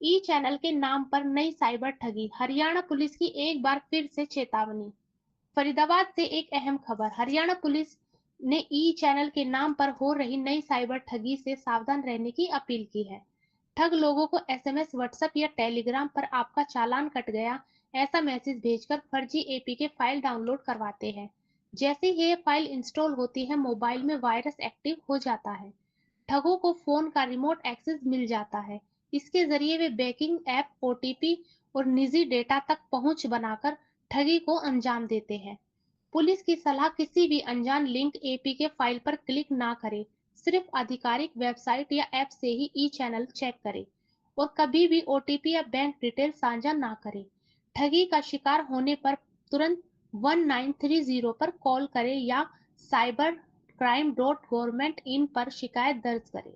ई channel के नाम पर नई साइबर ठगी, हरियाणा पुलिस की एक बार फिर से चेतावनी। फरीदाबाद से एक अहम खबर, हरियाणा पुलिस ने ई चैनल के नाम पर हो रही नई साइबर ठगी से सावधान रहने की अपील की है। ठग लोगों को एसएमएस, व्हाट्सएप या टेलीग्राम पर आपका चालान कट गया ऐसा मैसेज भेजकर फर्जी एपीके फाइल डाउनलोड करवाते हैं। जैसे ही ये फाइल इंस्टॉल होती है, मोबाइल में वायरस एक्टिव हो जाता है। ठगों को फोन का रिमोट एक्सेस मिल जाता है। इसके जरिए वे बैंकिंग ऐप, ओटीपी और निजी डेटा तक पहुंच बनाकर ठगी को अंजाम देते हैं। पुलिस की सलाह, किसी भी अनजान लिंक, एपीके फाइल पर क्लिक ना करें। सिर्फ आधिकारिक वेबसाइट या ऐप से ही ई चैनल चेक करें और कभी भी ओटीपी या बैंक डिटेल साझा ना करें। ठगी का शिकार होने पर तुरंत 1930 पर कॉल करें या cyber crime.government in पर शिकायत दर्ज करें।